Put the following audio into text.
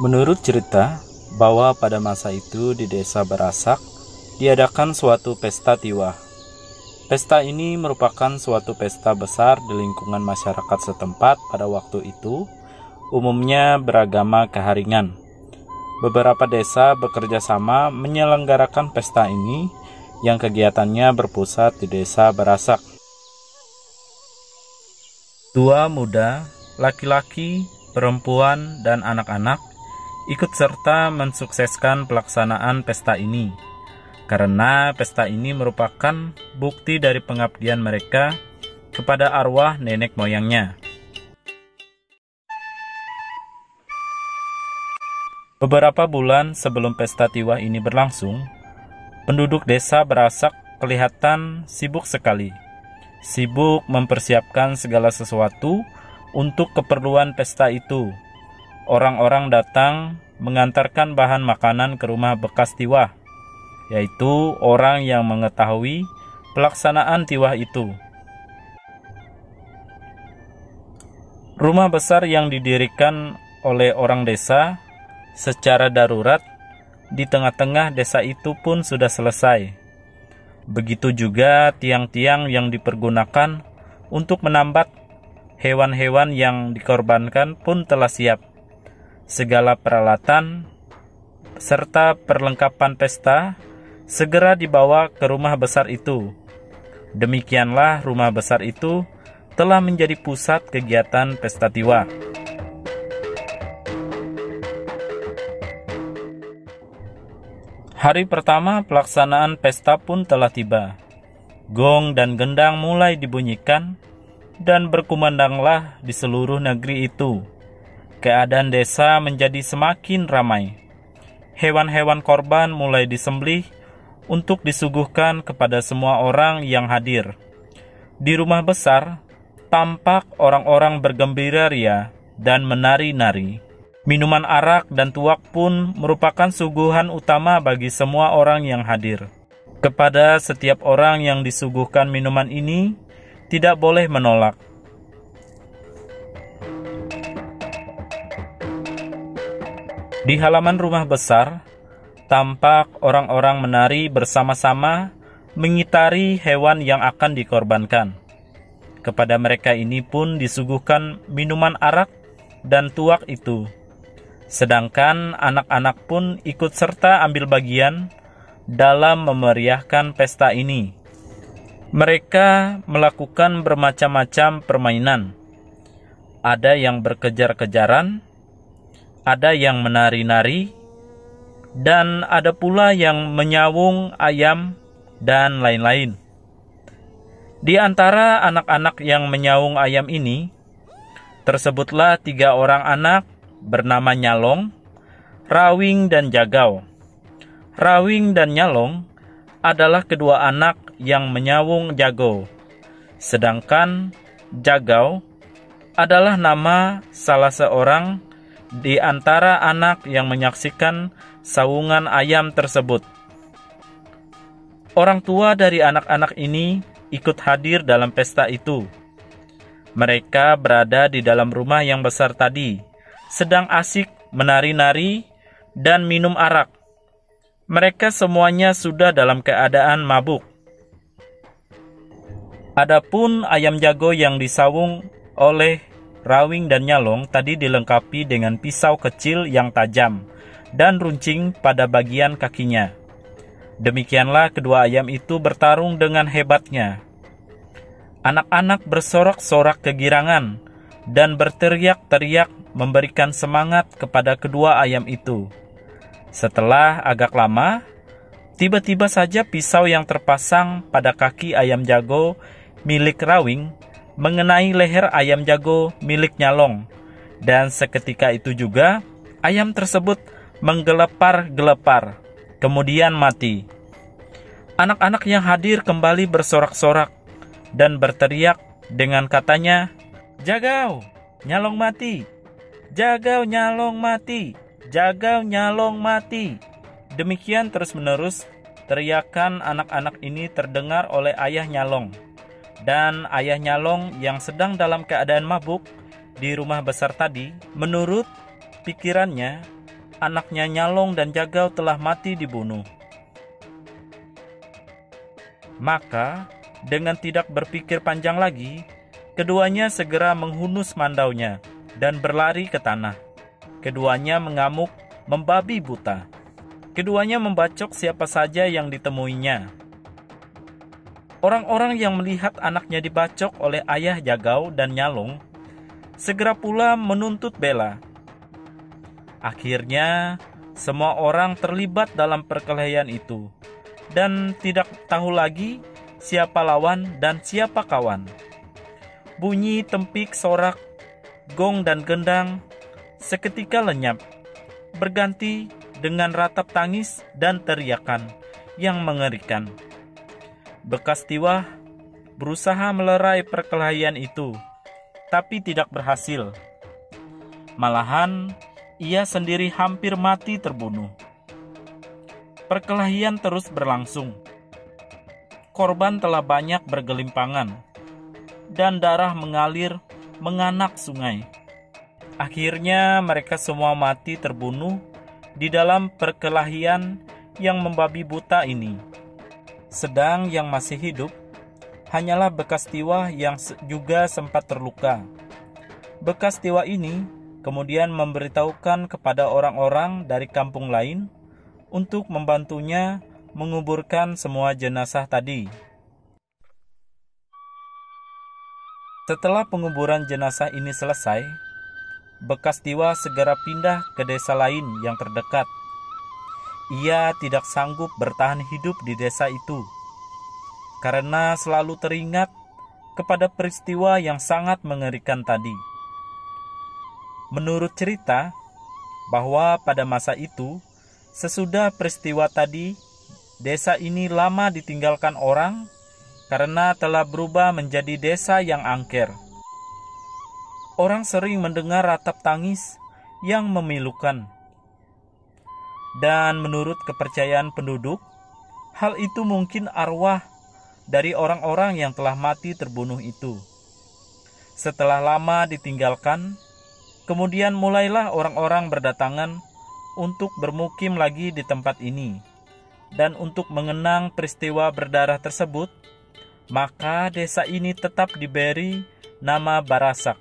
Menurut cerita, bahwa pada masa itu di desa Barasak diadakan suatu pesta tiwah. Pesta ini merupakan suatu pesta besar di lingkungan masyarakat setempat pada waktu itu, umumnya beragama Keharingan. Beberapa desa bekerja sama menyelenggarakan pesta ini yang kegiatannya berpusat di desa Barasak. Tua muda, laki-laki, perempuan, dan anak-anak ikut serta mensukseskan pelaksanaan pesta ini, karena pesta ini merupakan bukti dari pengabdian mereka kepada arwah nenek moyangnya. Beberapa bulan sebelum pesta tiwah ini berlangsung, penduduk desa Barasak kelihatan sibuk sekali. Sibuk mempersiapkan segala sesuatu untuk keperluan pesta itu. Orang-orang datang mengantarkan bahan makanan ke rumah bekas tiwah, yaitu orang yang mengetahui pelaksanaan tiwah itu. Rumah besar yang didirikan oleh orang desa secara darurat di tengah-tengah desa itu pun sudah selesai. Begitu juga tiang-tiang yang dipergunakan untuk menambat hewan-hewan yang dikorbankan pun telah siap. Segala peralatan serta perlengkapan pesta segera dibawa ke rumah besar itu. Demikianlah rumah besar itu telah menjadi pusat kegiatan pesta tiwah. Hari pertama pelaksanaan pesta pun telah tiba. Gong dan gendang mulai dibunyikan dan berkumandanglah di seluruh negeri itu. Keadaan desa menjadi semakin ramai. Hewan-hewan korban mulai disembelih untuk disuguhkan kepada semua orang yang hadir. Di rumah besar, tampak orang-orang bergembira ria dan menari-nari. Minuman arak dan tuak pun merupakan suguhan utama bagi semua orang yang hadir. Kepada setiap orang yang disuguhkan minuman ini, tidak boleh menolak. Di halaman rumah besar, tampak orang-orang menari bersama-sama mengitari hewan yang akan dikorbankan. Kepada mereka ini pun disuguhkan minuman arak dan tuak itu. Sedangkan anak-anak pun ikut serta ambil bagian dalam memeriahkan pesta ini. Mereka melakukan bermacam-macam permainan. Ada yang berkejar-kejaran, ada yang menari-nari, dan ada pula yang menyawung ayam, dan lain-lain. Di antara anak-anak yang menyawung ayam ini, tersebutlah 3 orang anak bernama Nyalong, Rawing, dan Jagau. Rawing dan Nyalong adalah kedua anak yang menyawung Jago, sedangkan Jagau adalah nama salah seorang di antara anak yang menyaksikan sawungan ayam tersebut. Orang tua dari anak-anak ini ikut hadir dalam pesta itu. Mereka berada di dalam rumah yang besar tadi, sedang asik menari-nari dan minum arak. Mereka semuanya sudah dalam keadaan mabuk. Adapun ayam jago yang disawung oleh Rawing dan Nyalong tadi dilengkapi dengan pisau kecil yang tajam dan runcing pada bagian kakinya. Demikianlah kedua ayam itu bertarung dengan hebatnya. Anak-anak bersorak-sorak kegirangan dan berteriak-teriak memberikan semangat kepada kedua ayam itu. Setelah agak lama, tiba-tiba saja pisau yang terpasang pada kaki ayam jago milik Rawing mengenai leher ayam jago milik Nyalong, dan seketika itu juga ayam tersebut menggelepar-gelepar, kemudian mati. Anak-anak yang hadir kembali bersorak-sorak dan berteriak dengan katanya, "Jagau, Nyalong mati! Jagau, Nyalong mati! Jagau, Nyalong mati!" Demikian terus-menerus teriakan anak-anak ini terdengar oleh ayah Nyalong. Dan ayah Nyalong yang sedang dalam keadaan mabuk di rumah besar tadi, menurut pikirannya, anaknya Nyalong dan Jagau telah mati dibunuh. Maka, dengan tidak berpikir panjang lagi, keduanya segera menghunus mandaunya dan berlari ke tanah. Keduanya mengamuk, membabi buta. Keduanya membacok siapa saja yang ditemuinya. Orang-orang yang melihat anaknya dibacok oleh ayah Jagau dan Nyalong segera pula menuntut bela. Akhirnya, semua orang terlibat dalam perkelahian itu dan tidak tahu lagi siapa lawan dan siapa kawan. Bunyi tempik, sorak, gong dan gendang seketika lenyap, berganti dengan ratap tangis dan teriakan yang mengerikan. Bekas Tiwah berusaha melerai perkelahian itu, tapi tidak berhasil. Malahan, ia sendiri hampir mati terbunuh. Perkelahian terus berlangsung. Korban telah banyak bergelimpangan, dan darah mengalir menganak sungai. Akhirnya mereka semua mati terbunuh di dalam perkelahian yang membabi buta ini. Sedang yang masih hidup hanyalah bekas Tiwah yang juga sempat terluka. Bekas Tiwah ini kemudian memberitahukan kepada orang-orang dari kampung lain untuk membantunya menguburkan semua jenazah tadi. Setelah penguburan jenazah ini selesai, bekas Tiwah segera pindah ke desa lain yang terdekat. Ia tidak sanggup bertahan hidup di desa itu, karena selalu teringat kepada peristiwa yang sangat mengerikan tadi. Menurut cerita, bahwa pada masa itu, sesudah peristiwa tadi, desa ini lama ditinggalkan orang karena telah berubah menjadi desa yang angker. Orang sering mendengar ratap tangis yang memilukan. Dan menurut kepercayaan penduduk, hal itu mungkin arwah dari orang-orang yang telah mati terbunuh itu. Setelah lama ditinggalkan, kemudian mulailah orang-orang berdatangan untuk bermukim lagi di tempat ini. Dan untuk mengenang peristiwa berdarah tersebut, maka desa ini tetap diberi nama Barasak.